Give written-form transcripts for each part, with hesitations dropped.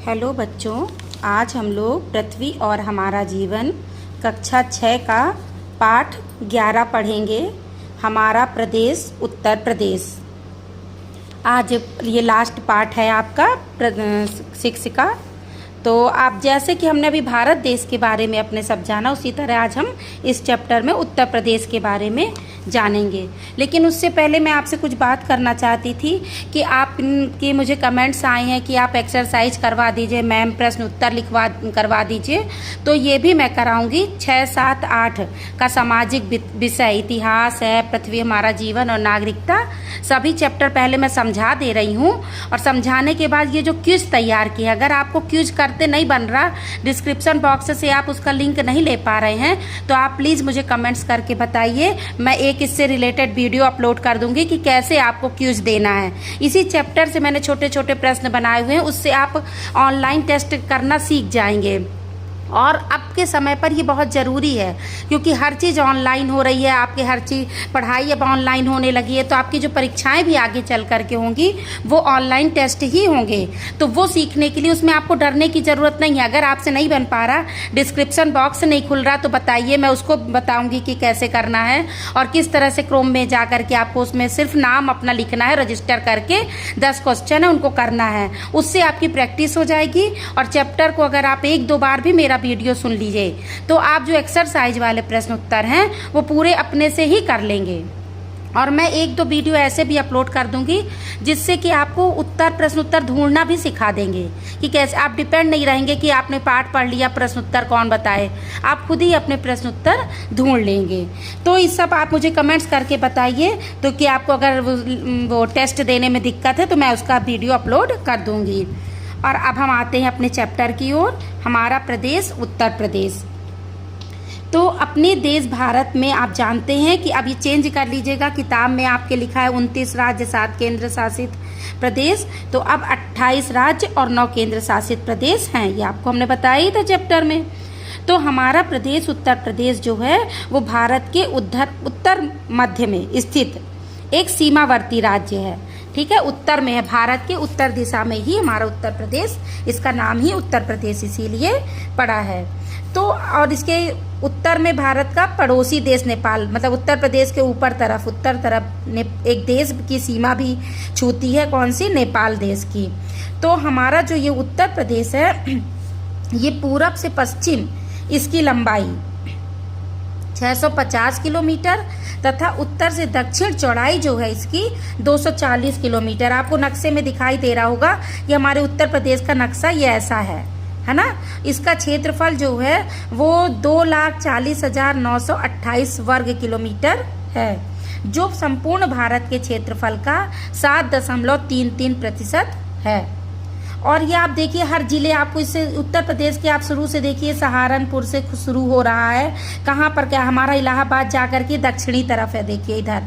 Hello बच्चों, आज हम लोग पृथ्वी और हमारा जीवन कक्षा 6 का पाठ 11 पढ़ेंगे। हमारा प्रदेश उत्तर प्रदेश। आज ये लास्ट पाठ है आपका 6 का। तो आप जैसे कि हमने अभी भारत देश के बारे में अपने सब जाना, उसी तरह आज हम इस चैप्टर में उत्तर प्रदेश के बारे में जानेंगे। लेकिन उससे पहले मैं आपसे कुछ बात करना चाहती थी कि आपके मुझे कमेंट्स आए हैं कि आप एक्सरसाइज करवा दीजिए मैम, प्रश्न उत्तर करवा दीजिए। तो ये भी मैं कराऊंगी। 6, 7, 8 का सामाजिक विषय इतिहास है, पृथ्वी हमारा जीवन और नागरिकता, सभी चैप्टर पहले मैं समझा दे रही हूँ। और समझाने के बाद ये जो क्विज तैयार किया, अगर आपको क्विज करते नहीं बन रहा, डिस्क्रिप्शन बॉक्स से आप उसका लिंक नहीं ले पा रहे हैं, तो आप प्लीज़ मुझे कमेंट्स करके बताइए। मैं एक इससे रिलेटेड वीडियो अपलोड कर दूंगी कि कैसे आपको क्विज देना है। इसी चैप्टर से मैंने छोटे छोटे प्रश्न बनाए हुए हैं, उससे आप ऑनलाइन टेस्ट करना सीख जाएंगे। और अब के समय पर ये बहुत ज़रूरी है, क्योंकि हर चीज़ ऑनलाइन हो रही है। आपकी हर चीज़ पढ़ाई अब ऑनलाइन होने लगी है, तो आपकी जो परीक्षाएं भी आगे चल करके होंगी वो ऑनलाइन टेस्ट ही होंगे। तो वो सीखने के लिए उसमें आपको डरने की ज़रूरत नहीं है। अगर आपसे नहीं बन पा रहा, डिस्क्रिप्शन बॉक्स नहीं खुल रहा, तो बताइए, मैं उसको बताऊँगी कि कैसे करना है और किस तरह से क्रोम में जा करके आपको उसमें सिर्फ नाम अपना लिखना है, रजिस्टर करके 10 क्वेश्चन है उनको करना है। उससे आपकी प्रैक्टिस हो जाएगी। और चैप्टर को अगर आप 1-2 बार भी मेरा वीडियो सुन लीजिए, तो आप जो एक्सरसाइज वाले प्रश्न उत्तर हैं वो पूरे अपने से ही कर लेंगे। और मैं 1-2 वीडियो ऐसे भी अपलोड कर दूंगी जिससे कि आपको प्रश्न उत्तर ढूंढना भी सिखा देंगे कि कैसे आप डिपेंड नहीं रहेंगे कि आपने पाठ पढ़ लिया, प्रश्न उत्तर कौन बताए। आप खुद ही अपने प्रश्न उत्तर ढूंढ लेंगे। तो इस सब आप मुझे कमेंट्स करके बताइए, तो कि आपको अगर वो टेस्ट देने में दिक्कत है तो मैं उसका वीडियो अपलोड कर दूंगी। और अब हम आते हैं अपने चैप्टर की ओर। हमारा प्रदेश उत्तर प्रदेश। तो अपने देश भारत में आप जानते हैं कि अब ये चेंज कर लीजिएगा, किताब में आपके लिखा है 29 राज्य 7 केंद्र शासित प्रदेश, तो अब 28 राज्य और 9 केंद्र शासित प्रदेश हैं। ये आपको हमने बताया ही था चैप्टर में। तो हमारा प्रदेश उत्तर प्रदेश जो है वो भारत के उत्तर मध्य में स्थित एक सीमावर्ती राज्य है। ठीक है, उत्तर में है, भारत के उत्तर दिशा में ही हमारा उत्तर प्रदेश, इसका नाम ही उत्तर प्रदेश इसीलिए पड़ा है। तो और इसके उत्तर में भारत का पड़ोसी देश नेपाल, मतलब उत्तर प्रदेश के उत्तर तरफ एक देश की सीमा भी छूती है, कौन सी? नेपाल देश की। तो हमारा जो ये उत्तर प्रदेश है, ये पूरब से पश्चिम इसकी लंबाई 650 किलोमीटर तथा उत्तर से दक्षिण चौड़ाई जो है इसकी 240 किलोमीटर। आपको नक्शे में दिखाई दे रहा होगा, ये हमारे उत्तर प्रदेश का नक्शा ये ऐसा है ना। इसका क्षेत्रफल जो है वो 2,40,928 वर्ग किलोमीटर है, जो संपूर्ण भारत के क्षेत्रफल का 7.33% है। और ये आप देखिए, हर जिले आपको इससे उत्तर प्रदेश के आप शुरू से देखिए, सहारनपुर से शुरू हो रहा है। कहाँ पर क्या? हमारा इलाहाबाद जाकर के दक्षिणी तरफ है, देखिए इधर।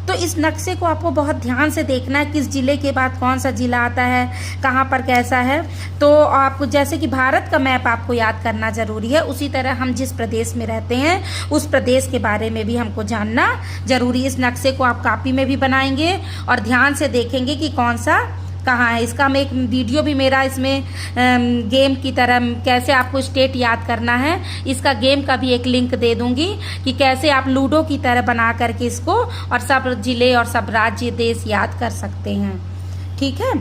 तो इस नक्शे को आपको बहुत ध्यान से देखना है, किस जिले के बाद कौन सा जिला आता है, कहाँ पर कैसा है। तो आपको जैसे कि भारत का मैप आपको याद करना जरूरी है, उसी तरह हम जिस प्रदेश में रहते हैं उस प्रदेश के बारे में भी हमको जानना जरूरी है। इस नक्शे को आप कॉपी में भी बनाएंगे और ध्यान से देखेंगे कि कौन सा कहाँ है। इसका मैं एक वीडियो भी मेरा इसमें गेम की तरह कैसे आपको स्टेट याद करना है, इसका गेम का भी एक लिंक दे दूंगी कि कैसे आप लूडो की तरह बना करके इसको और सब जिले और सब राज्य देश याद कर सकते हैं। ठीक है,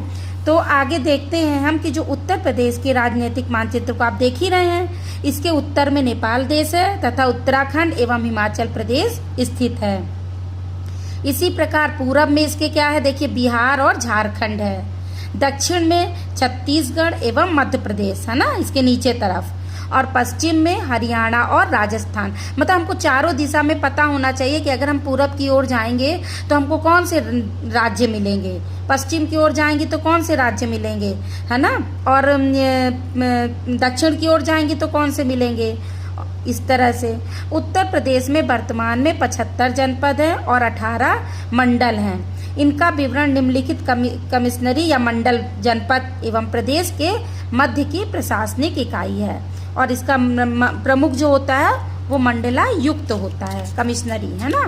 तो आगे देखते हैं हम कि जो उत्तर प्रदेश के राजनीतिक मानचित्र को आप देख ही रहे हैं, इसके उत्तर में नेपाल देश है तथा उत्तराखंड एवं हिमाचल प्रदेश स्थित है। इसी प्रकार पूरब में इसके क्या है, देखिए बिहार और झारखंड है। दक्षिण में छत्तीसगढ़ एवं मध्य प्रदेश है ना, इसके नीचे तरफ। और पश्चिम में हरियाणा और राजस्थान। मतलब हमको चारों दिशा में पता होना चाहिए कि अगर हम पूरब की ओर जाएंगे तो हमको कौन से राज्य मिलेंगे, पश्चिम की ओर जाएंगे तो कौन से राज्य मिलेंगे, है ना, और दक्षिण की ओर जाएंगे तो कौन से मिलेंगे। इस तरह से उत्तर प्रदेश में वर्तमान में 75 जनपद हैं और 18 मंडल हैं। इनका विवरण निम्नलिखित कमिश्नरी या मंडल जनपद एवं प्रदेश के मध्य की प्रशासनिक इकाई है। और इसका प्रमुख जो होता है वो मंडलायुक्त होता है, कमिश्नरी, है ना।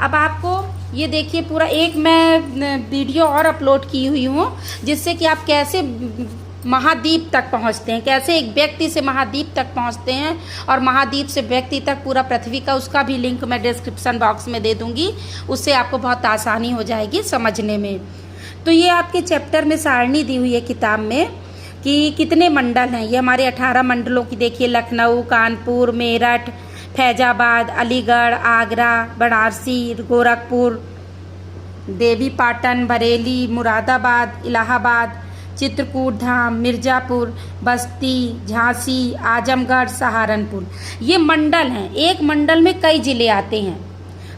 अब आपको ये देखिए पूरा एक मैं वीडियो और अपलोड की हुई हूँ जिससे कि आप कैसे महाद्वीप तक पहुंचते हैं, कैसे एक व्यक्ति से महाद्वीप तक पहुंचते हैं और महाद्वीप से व्यक्ति तक पूरा पृथ्वी का, उसका भी लिंक मैं डिस्क्रिप्शन बॉक्स में दे दूंगी, उससे आपको बहुत आसानी हो जाएगी समझने में। तो ये आपके चैप्टर में सारणी दी हुई है किताब में कि कितने मंडल हैं। ये हमारे 18 मंडलों की देखिए, लखनऊ, कानपुर, मेरठ, फैजाबाद, अलीगढ़, आगरा, बनारसी, गोरखपुर, देवी पाटन, बरेली, मुरादाबाद, इलाहाबाद, चित्रकूट धाम, मिर्ज़ापुर, बस्ती, झांसी, आजमगढ़, सहारनपुर, ये मंडल हैं। एक मंडल में कई जिले आते हैं।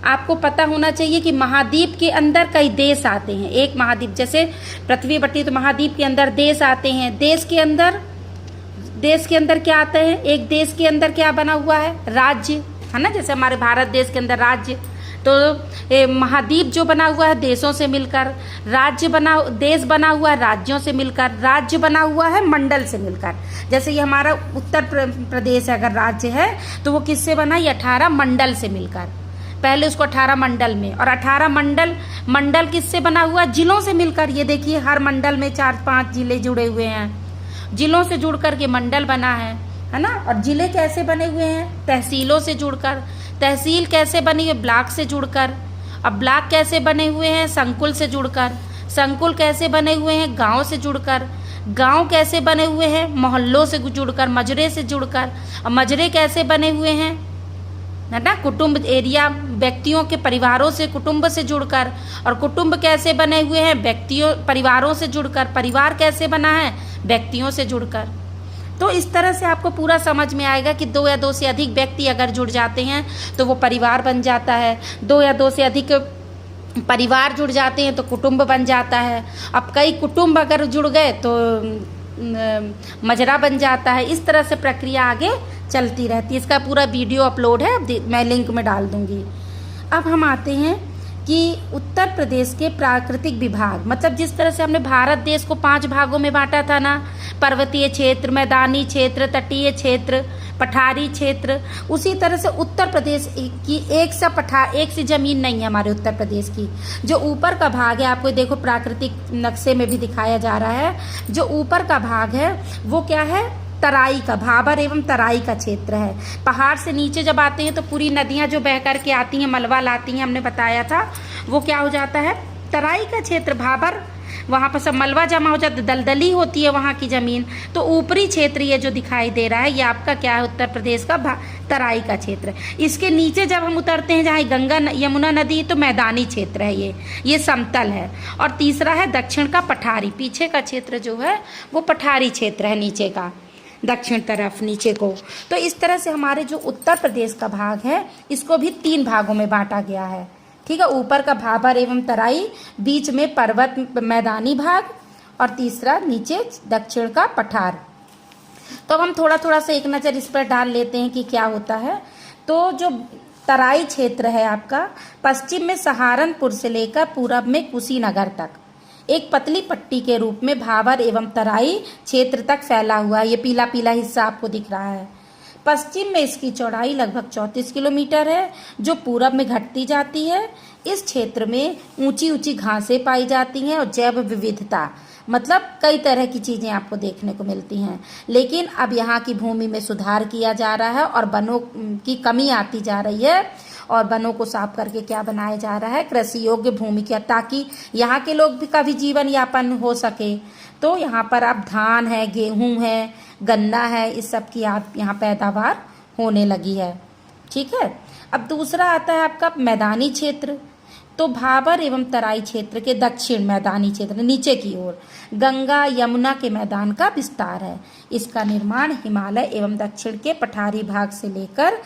आपको पता होना चाहिए कि महाद्वीप के अंदर कई देश आते हैं। एक महाद्वीप जैसे पृथ्वी बटी, तो महाद्वीप के अंदर देश आते हैं। देश के अंदर क्या आता है, एक देश के अंदर क्या बना हुआ है, राज्य, है ना। जैसे हमारे भारत देश के अंदर राज्य, तो महाद्वीप जो बना हुआ है देशों से मिलकर, देश बना हुआ है राज्यों से मिलकर, राज्य बना हुआ है मंडल से मिलकर। जैसे ये हमारा उत्तर प्रदेश अगर राज्य है तो वो किससे बना, ये 18 मंडल से मिलकर। पहले उसको 18 मंडल में, और 18 मंडल किससे बना हुआ, जिलों से मिलकर। ये देखिए हर मंडल में 4-5 जिले जुड़े हुए हैं, जिलों से जुड़ कर के मंडल बना है ना। और जिले कैसे बने हुए हैं, तहसीलों से जुड़कर। तहसील कैसे बनी है, ब्लॉक से जुड़कर। अब ब्लॉक कैसे बने हुए हैं, संकुल से जुड़कर। संकुल कैसे बने हुए हैं, गांव से जुड़कर। गांव कैसे बने हुए हैं, मोहल्लों से जुड़कर, मजरे से जुड़कर। और मजरे कैसे बने हुए हैं, है ना, कुटुंब एरिया, व्यक्तियों के परिवारों से, कुटुंब से जुड़कर। और कुटुंब कैसे बने हुए हैं, व्यक्तियों परिवारों से जुड़कर। परिवार कैसे बना है, व्यक्तियों से जुड़कर। तो इस तरह से आपको पूरा समझ में आएगा कि 2 या 2 से अधिक व्यक्ति अगर जुड़ जाते हैं तो वो परिवार बन जाता है। 2 या 2 से अधिक परिवार जुड़ जाते हैं तो कुटुंब बन जाता है। अब कई कुटुंब अगर जुड़ गए तो मजरा बन जाता है। इस तरह से प्रक्रिया आगे चलती रहती है। इसका पूरा वीडियो अपलोड है, मैं लिंक में डाल दूंगी। अब हम आते हैं कि उत्तर प्रदेश के प्राकृतिक विभाग, मतलब जिस तरह से हमने भारत देश को 5 भागों में बांटा था ना, पर्वतीय क्षेत्र, मैदानी क्षेत्र, तटीय क्षेत्र, पठारी क्षेत्र, उसी तरह से उत्तर प्रदेश की एक सी जमीन नहीं है हमारे उत्तर प्रदेश की। जो ऊपर का भाग है, आपको देखो प्राकृतिक नक्शे में भी दिखाया जा रहा है, जो ऊपर का भाग है वो क्या है, तराई का, भाबर एवं तराई का क्षेत्र है। पहाड़ से नीचे जब आते हैं तो पूरी नदियां जो बह कर के आती हैं, मलबा लाती हैं, हमने बताया था, वो क्या हो जाता है, तराई का क्षेत्र, भाबर। वहाँ पर सब मलबा जमा हो जाता है, दलदली होती है वहाँ की ज़मीन। तो ऊपरी क्षेत्र ये जो दिखाई दे रहा है, ये आपका क्या है, उत्तर प्रदेश का तराई का क्षेत्र। इसके नीचे जब हम उतरते हैं जहाँ गंगा यमुना नदी, तो मैदानी क्षेत्र है, ये समतल है। और तीसरा है दक्षिण का पठारी, पीछे का क्षेत्र जो है वो पठारी क्षेत्र है, नीचे का, दक्षिण तरफ नीचे को। तो इस तरह से हमारे जो उत्तर प्रदेश का भाग है इसको भी 3 भागों में बांटा गया है। ठीक है, ऊपर का भाबर एवं तराई, बीच में पर्वत मैदानी भाग, और तीसरा नीचे दक्षिण का पठार। तो अब हम थोड़ा थोड़ा सा एक नज़र इस पर डाल लेते हैं कि क्या होता है। तो जो तराई क्षेत्र है आपका, पश्चिम में सहारनपुर से लेकर पूरब में कुशीनगर तक एक पतली पट्टी के रूप में भाबर एवं तराई क्षेत्र तक फैला हुआ है। ये पीला पीला हिस्सा आपको दिख रहा है। पश्चिम में इसकी चौड़ाई लगभग 34 किलोमीटर है, जो पूरब में घटती जाती है। इस क्षेत्र में ऊंची ऊंची घासें पाई जाती हैं और जैव विविधता, मतलब कई तरह की चीज़ें आपको देखने को मिलती हैं। लेकिन अब यहाँ की भूमि में सुधार किया जा रहा है और वनों की कमी आती जा रही है, और वनों को साफ करके क्या बनाया जा रहा है, कृषि योग्य भूमि क्या, ताकि यहाँ के लोग का भी जीवन यापन हो सके। तो यहाँ पर अब धान है, गेहूँ है, गन्ना है, इस सब की आप यहाँ पैदावार होने लगी है। ठीक है, अब दूसरा आता है आपका मैदानी क्षेत्र। तो भाबर एवं तराई क्षेत्र के दक्षिण मैदानी क्षेत्र, नीचे की ओर गंगा यमुना के मैदान का विस्तार है। इसका निर्माण हिमालय एवं दक्षिण के पठारी भाग से लेकर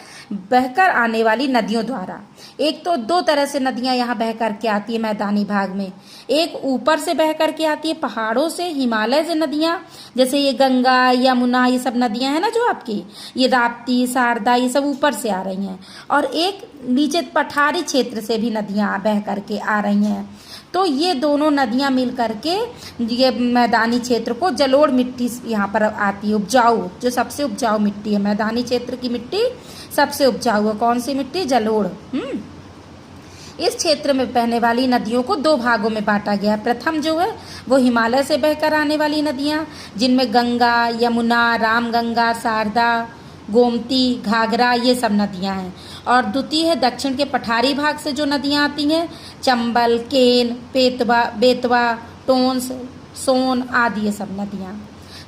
बहकर आने वाली नदियों द्वारा, एक तो 2 तरह से नदियां यहाँ बह कर के आती है मैदानी भाग में। एक ऊपर से बह कर के आती है पहाड़ों से, हिमालय से नदियां, जैसे ये गंगा यमुना, ये सब नदियां हैं ना जो आपकी, ये राप्ती शारदा, ये सब ऊपर से आ रही हैं। और एक नीचे पठारी क्षेत्र से भी नदियां बह करके आ रही हैं। तो ये दोनों नदियां मिल करके ये मैदानी क्षेत्र को, जलोढ़ मिट्टी यहाँ पर आती है, उपजाऊ, जो सबसे उपजाऊ मिट्टी है मैदानी क्षेत्र की मिट्टी, सबसे उपजाऊ है कौन सी मिट्टी, जलोढ़। इस क्षेत्र में बहने वाली नदियों को दो भागों में बांटा गया है। प्रथम जो है वो हिमालय से बहकर आने वाली नदियाँ, जिनमें गंगा, यमुना, रामगंगा, शारदा, गोमती, घाघरा ये सब नदियाँ हैं। और द्वितीय है दक्षिण के पठारी भाग से जो नदियाँ आती हैं, चंबल, केन, बेतवा, टोंस, सोन आदि ये सब नदियाँ।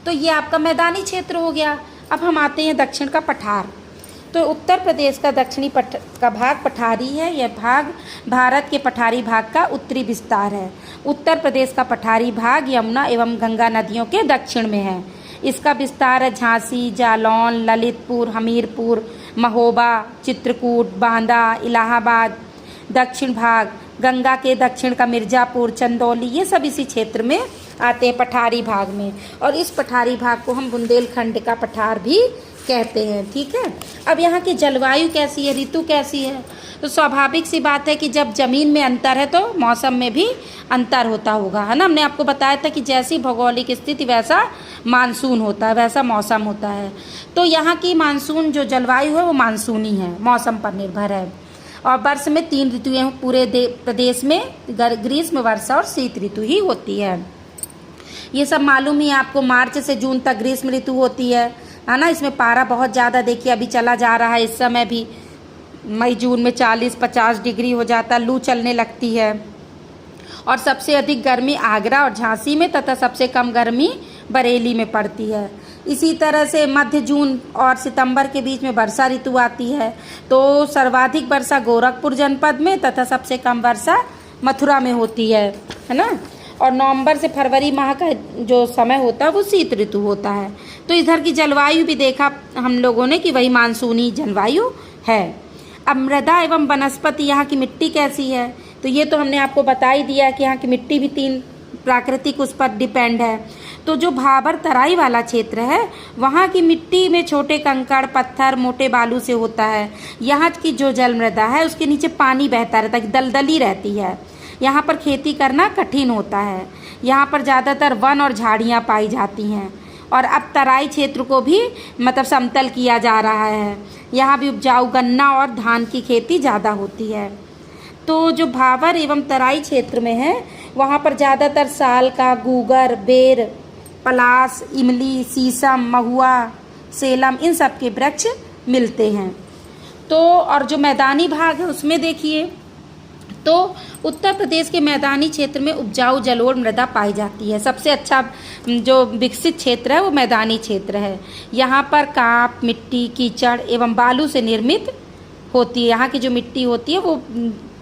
तो ये आपका मैदानी क्षेत्र हो गया। अब हम आते हैं दक्षिण का पठार। तो उत्तर प्रदेश का दक्षिणी का भाग पठारी है। यह भाग भारत के पठारी भाग का उत्तरी विस्तार है। उत्तर प्रदेश का पठारी भाग यमुना एवं गंगा नदियों के दक्षिण में है। इसका विस्तार है झांसी, जालौन, ललितपुर, हमीरपुर, महोबा, चित्रकूट, बांदा, इलाहाबाद। दक्षिण भाग गंगा के दक्षिण का मिर्जापुर, चंदौली ये सब इसी क्षेत्र में आते हैं, पठारी भाग में। और इस पठारी भाग को हम बुंदेलखंड का पठार भी कहते हैं। ठीक है। अब यहाँ की जलवायु कैसी है, ऋतु कैसी है? तो स्वाभाविक सी बात है कि जब ज़मीन में अंतर है तो मौसम में भी अंतर होता होगा, है ना। हमने आपको बताया था कि जैसी भौगोलिक स्थिति वैसा मानसून होता है, वैसा मौसम होता है। तो यहाँ की मानसून जो जलवायु है वो मानसूनी है, मौसम पर निर्भर है। और वर्ष में 3 ऋतुएं पूरे प्रदेश में, ग्रीष्म, वर्षा और शीत ऋतु ही होती है। ये सब मालूम ही आपको। मार्च से जून तक ग्रीष्म ऋतु होती है ना। इसमें पारा बहुत ज़्यादा देखिए अभी चला जा रहा है। इस समय भी मई जून में 40-50 डिग्री हो जाता है, लू चलने लगती है। और सबसे अधिक गर्मी आगरा और झांसी में तथा सबसे कम गर्मी बरेली में पड़ती है। इसी तरह से मध्य जून और सितंबर के बीच में वर्षा ऋतु आती है। तो सर्वाधिक वर्षा गोरखपुर जनपद में तथा सबसे कम वर्षा मथुरा में होती है ना। और नवंबर से फरवरी माह का जो समय होता है वो शीत ऋतु होता है। तो इधर की जलवायु भी देखा हम लोगों ने कि वही मानसूनी जलवायु है। अब मृदा एवं वनस्पति, यहाँ की मिट्टी कैसी है? तो ये तो हमने आपको बता ही दिया कि यहाँ की मिट्टी भी 3 प्राकृतिक उस पर डिपेंड है। तो जो भाबर तराई वाला क्षेत्र है वहाँ की मिट्टी में छोटे कंकड़, पत्थर, मोटे बालू से होता है। यहाँ की जो जल मृदा है उसके नीचे पानी बहता रहता है, दलदली रहती है। यहाँ पर खेती करना कठिन होता है। यहाँ पर ज़्यादातर वन और झाड़ियाँ पाई जाती हैं। और अब तराई क्षेत्र को भी मतलब समतल किया जा रहा है। यहाँ भी उपजाऊ गन्ना और धान की खेती ज़्यादा होती है। तो जो भाबर एवं तराई क्षेत्र में है वहाँ पर ज़्यादातर साल का, गूगर, बेर, पलास, इमली, शीशम, महुआ, सेलम इन सब के वृक्ष मिलते हैं। तो और जो मैदानी भाग है उसमें देखिए तो उत्तर प्रदेश के मैदानी क्षेत्र में उपजाऊ जलोढ़ मृदा पाई जाती है। सबसे अच्छा जो विकसित क्षेत्र है वो मैदानी क्षेत्र है। यहाँ पर कांप, मिट्टी, कीचड़ एवं बालू से निर्मित होती है। यहाँ की जो मिट्टी होती है वो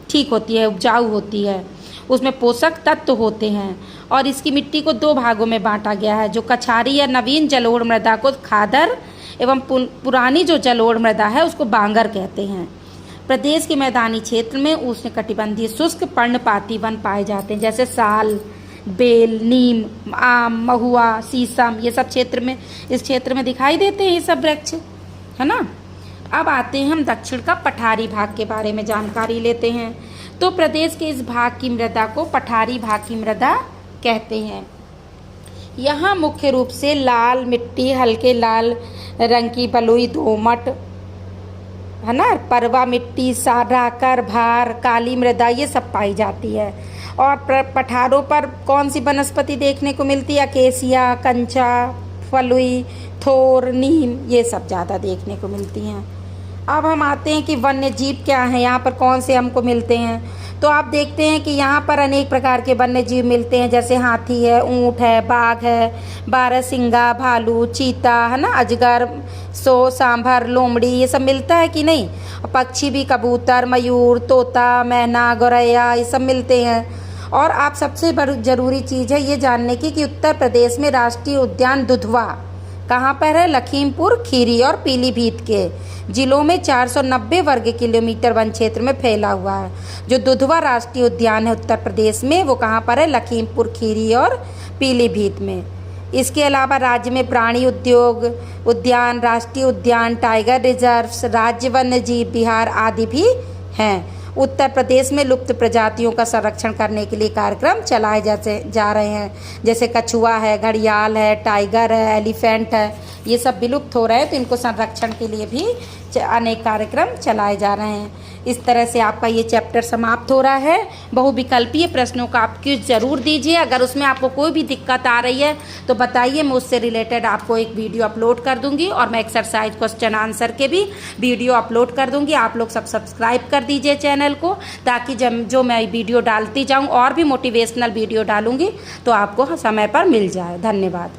ठीक होती है, उपजाऊ होती है, उसमें पोषक तत्व होते हैं। और इसकी मिट्टी को 2 भागों में बांटा गया है। जो कछारी या नवीन जलोढ़ मृदा को खादर एवं पुरानी जो जलोढ़ मृदा है उसको बांगर कहते हैं। प्रदेश के मैदानी क्षेत्र में उष्णकटिबंधीय शुष्क पर्णपाती वन पाए जाते हैं, जैसे साल, बेल, नीम, आम, महुआ, शीशम ये सब इस क्षेत्र में दिखाई देते हैं ये सब वृक्ष, है ना। अब आते हैं हम दक्षिण का पठारी भाग के बारे में जानकारी लेते हैं। तो प्रदेश के इस भाग की मृदा को पठारी भाग की मृदा कहते हैं। यहाँ मुख्य रूप से लाल मिट्टी, हल्के लाल रंग की बलुई दोमट, है ना, परवा मिट्टी, साराकर, भार, काली मृदा ये सब पाई जाती है। और पठारों पर कौन सी वनस्पति देखने को मिलती है? अकेसिया, कंचा, फलुई, थोर, नीम ये सब ज़्यादा देखने को मिलती हैं। अब हम आते हैं कि वन्य जीव क्या हैं, यहाँ पर कौन से हमको मिलते हैं। तो आप देखते हैं कि यहाँ पर अनेक प्रकार के वन्य जीव मिलते हैं, जैसे हाथी है, ऊँट है, बाघ है, बारहसिंगा, भालू, चीता, है ना, अजगर, सांभर, लोमड़ी ये सब मिलता है कि नहीं। पक्षी भी कबूतर, मयूर, तोता, मैना, गौरैया ये सब मिलते हैं। और आप सबसे ज़रूरी चीज़ है ये जानने की कि उत्तर प्रदेश में राष्ट्रीय उद्यान दुधवा कहाँ पर है? लखीमपुर खीरी और पीलीभीत के जिलों में 490 वर्ग किलोमीटर वन क्षेत्र में फैला हुआ है। जो दुधवा राष्ट्रीय उद्यान है उत्तर प्रदेश में वो कहाँ पर है? लखीमपुर खीरी और पीलीभीत में। इसके अलावा राज्य में प्राणी उद्यान, राष्ट्रीय उद्यान, टाइगर रिजर्व्स, राज्य वन्य जीव विहार आदि भी हैं। उत्तर प्रदेश में लुप्त प्रजातियों का संरक्षण करने के लिए कार्यक्रम चलाए जा रहे हैं, जैसे कछुआ है, घड़ियाल है, टाइगर है, एलिफेंट है, ये सब विलुप्त हो रहे हैं, तो इनको संरक्षण के लिए भी अनेक कार्यक्रम चलाए जा रहे हैं। इस तरह से आपका ये चैप्टर समाप्त हो रहा है। बहुविकल्पीय प्रश्नों का आप क्विज ज़रूर दीजिए। अगर उसमें आपको कोई भी दिक्कत आ रही है तो बताइए, मैं उससे रिलेटेड आपको एक वीडियो अपलोड कर दूंगी और मैं एक्सरसाइज क्वेश्चन आंसर के भी वीडियो अपलोड कर दूंगी। आप लोग सब सब्सक्राइब कर दीजिए चैनल को, ताकि जब जो मैं वीडियो डालती जाऊँ और भी मोटिवेशनल वीडियो डालूंगी तो आपको समय पर मिल जाए। धन्यवाद।